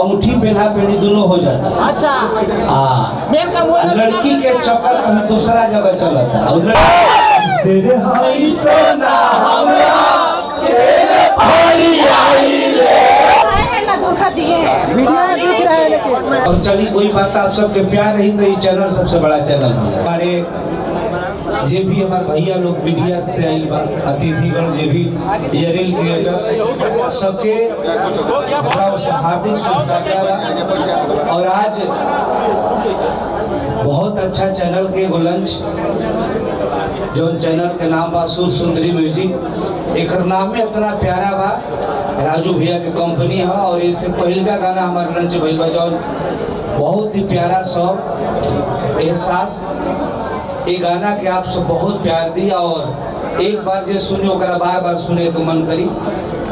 अंगूठी पहना पहनी दोनों हो जाता। अच्छा हाँ, मेन का वो लड़की के चक्कर में दूसरा जगह चलता। और लड़की हाई सोना हमरा तेरे भाई आई रे ना धोखा दिए हैं। वीडियो दिख रहा है लेकिन। और चली कोई बात, आप सबके प्यार रही तो ये चैनल सबसे बड़ा चैनल है। हमारे जे भी हमारे भैया लोग मीडिया से आई बा, अतिथिगण जे भी रियल क्रिएटर सबके हार्दिक शुभकामनाएं। और आज बहुत अच्छा चैनल के लंच, जो चैनल के नाम बा सुर सुंदरी म्यूजिक, एक नाम में इतना प्यारा बा, राजू भैया के कंपनी है। और इससे पहले का गाना हमारे लंच भइल बा, जो बहुत ही प्यारा सॉन्ग एहसास। ये गाना के आप सब बहुत प्यार दिया और एक बार जो सुने ओकरा बार बार सुने को मन करी।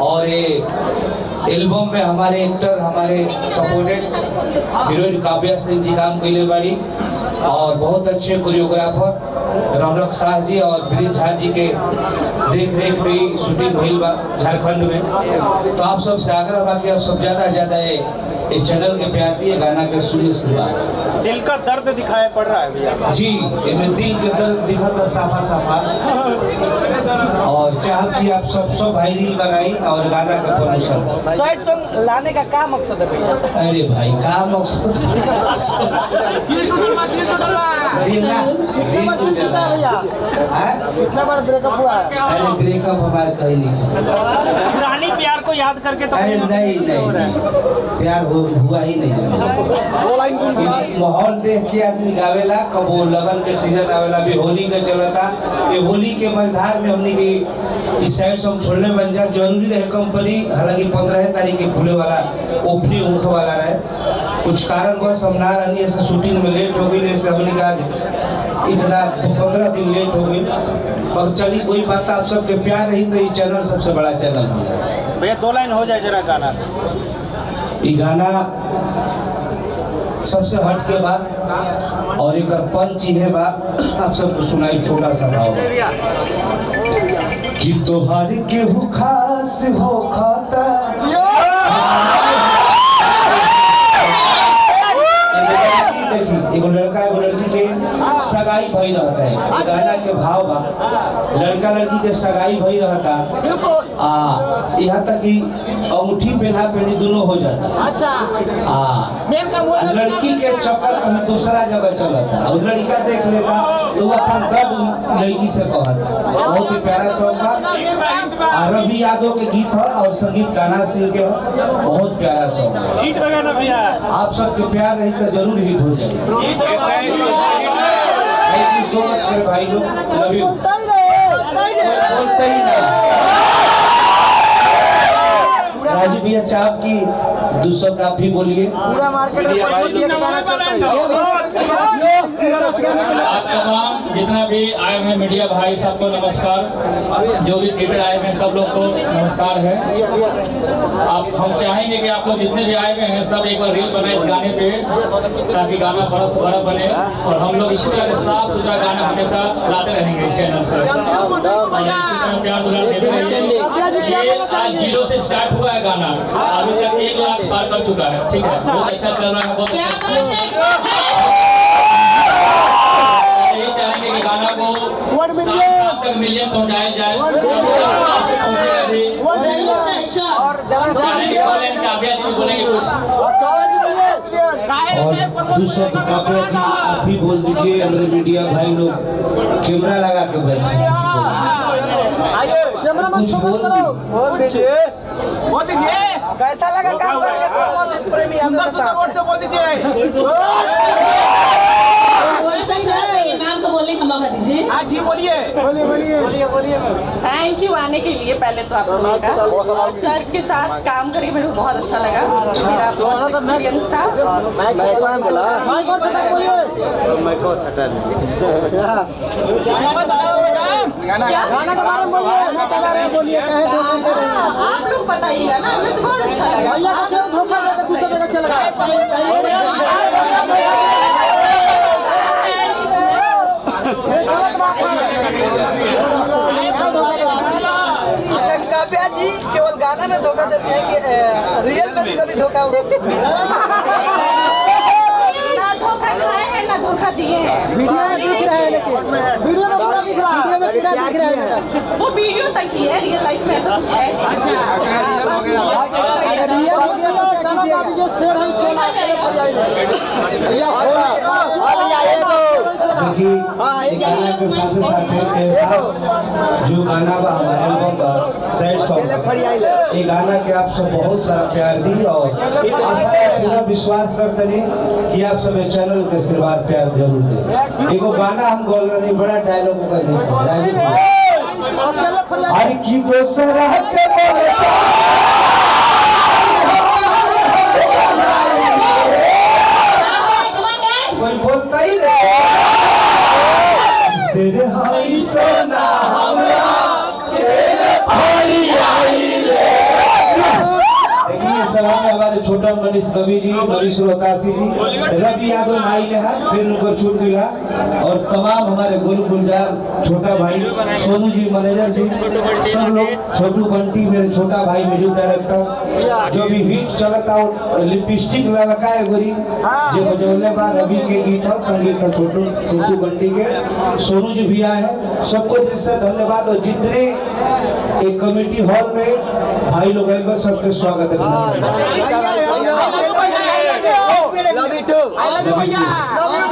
और ये एल्बम में हमारे एक्टर, हमारे सपोर्टेड हीरोइन काव्या सिंह जी काम कैले बाड़ी, और बहुत अच्छे कोरियोग्राफर रौनक शाह जी और ब्रिज झा जी के देख रेख में ही शूटिंग भइल बा झारखंड में। तो आप सब से आग्रह बा कि आप सब ज्यादा से ज्यादा इस चैनल के प्यार दिए, गाना के सुनिए सिलवा। दिल का दर्द दिखाई पड़ रहा है भैया जी, इनमें दिल के दर्द दिखा था साफा साफा। और चाह कि आप सब भाई रील बनाई और गाना का प्रमोशन साइड सॉन्ग लाने का क्या मकसद है भैया? अरे भाई का मकसद कितना बार ब्रेकअप हुआ है? अरे ब्रेकअप हमारे कहीं नहीं। पुरानी प्यार को याद करके तो अरे नहीं, प्यार हुआ ही नहीं। माहौल देख के आदमी गावेला, कब वो लगन के सीजन आवेला, भी होली का चलता। ये होली के मझधार में हमने की इस साइड सॉन्ग छोड़ने बन जा जरूरी रहे कंपनी। हालांकि 15 तारीख के खुले वाला ओपनिंग होने वाला रहे, कुछ कारण बस हम ना रहनी से शूटिंग में लेट हो गई, जैसे हमने का इतना 15 दिन लेट हो गई। पर चली कोई बात, आप सबके प्यार रही तो ये चैनल सबसे बड़ा चैनल है। भैया 2 लाइन हो जाए जरा गाना। ये गाना सबसे हट के बाद और एक पंच है बात, आप सबको सुनाई छोटा सा भाव कि तोहार के खास हो खाता। एगो लड़का एगो लड़की के सगाई भई रहता है, गाना के भाव बा लड़का लड़की के सगाई भई रहता। यहाँ तक कि अंगूठी पहना पहनी दोनों हो जाता। अच्छा मेन का वो लड़की के चक्कर में दूसरा जगह चलता। और लड़का देख लेता तो वो अपन दर्द लड़की से कहता। बहुत ही प्यारा सॉन्ग था, रवि यादव के गीत है और संगीत कान्हा सिंह के है। बहुत प्यारा सॉन्ग है, हिट होगा ना भैया? आप सबके प्यार रही तो जरूर हिट हो जाएगा। थैंक यू सो मच मेरे भाई लोग, लव यू। बोलते ही नहीं राजू भैया, चाप की 200 काफी बोलिए। पूरा मार्केट में गाना चलता है। आज तमाम जितना भी आए हैं मीडिया भाई सबको नमस्कार, जो भी थिएटर आए हैं सब लोग को नमस्कार है। आप हम चाहेंगे कि आप लोग जितने भी आए हुए हैं सब एक बार रील बनाए इस गाने पे, ताकि गाना बड़ा से बड़ा बने। और हम लोग इसी तरह साफ सुथरा गाना हमेशा लाते रहेंगे इस चैनल से, और इसी तरह प्यार दुलार देते रहिए। ये आज 0 से स्टार्ट हुआ है गाना, अभी तक 1 लाख पार कर चुका है। ठीक है, बहुत अच्छा चल रहा है, बहुत यही चाहेंगे कि गाना को 7 तक मिलियन पहुंचाया जाए। और काव्या जी बोलेंगे कुछ, और 200 आप ही बोल दीजिए। मेरे मीडिया भाई लोग कैमरा लगा के बैठे, कुछ बोल दीजिए। कैसा लगा काम करके प्रेमी यादव के साथ? बोल दीजिए। मैम को बोलने का मौका दीजिए। हाँ जी बोलिए। थैंक यू आने के लिए पहले तो आप लोगों का, और सर के साथ काम करके मेरे को बहुत अच्छा लगा, मेरा फर्स्ट एक्सपीरियंस था। गाना के बारे में बोलिए। आप लोग बताइएगा ना, मुझे बहुत अच्छा लगा। भैया का क्यों धोखा देकर दूसरे जगह चल गया? अच्छा काव्या जी केवल गाना में धोखा देते हैं कि रियल में भी कभी धोखा होगा? ना धोखा खाए हैं ना धोखा दिए हैं। वीडियो में दिख रहा है, लेकिन वीडियो में पूरा दिख रहा है, वीडियो में पूरा दिख रहा है। वो वीडियो तक ही है, रियल लाइफ में ऐसा कुछ है। जो शेर है सोना देखिए गाना के साथ साथ एहसास जो गाना बा हमारे एल्बम पर सैड सॉन्ग, ये गाना के आप सब बहुत सारा प्यार दी और पूरा विश्वास करते हैं कि आप सब इस चैनल के आशीर्वाद प्यार जरूर दे। एगो गाना हम बोल रहे नहीं, बड़ा डायलॉग कर अरे की दोसरा के बोले कोई बोलता ही नहीं सिर हाई सोना हमरा तेरे भाई आई रे। देखिए सभा में हमारे छोटा मनीष कवि जी, मनीष रोहतासी जी, रवि यादव नाई ने है, फिर उनको छूट मिला और तमाम हमारे गुल गुलजार छोटा भाई सोनू जी मैनेजर जी, सब लोग, छोटू बंटी मेरे छोटा भाई म्यूजिक डायरेक्टर, जो भी हिट चलता हो लिपस्टिक लगा है गोरी जो बजौले बा रवि के गीत और संगीत है छोटू बंटी के, सोनू जी भी आए हैं, सबको दिल से धन्यवाद। और जितने एक कमेटी हॉल में भाई लोग आए बस सबके स्वागत है। Love you to.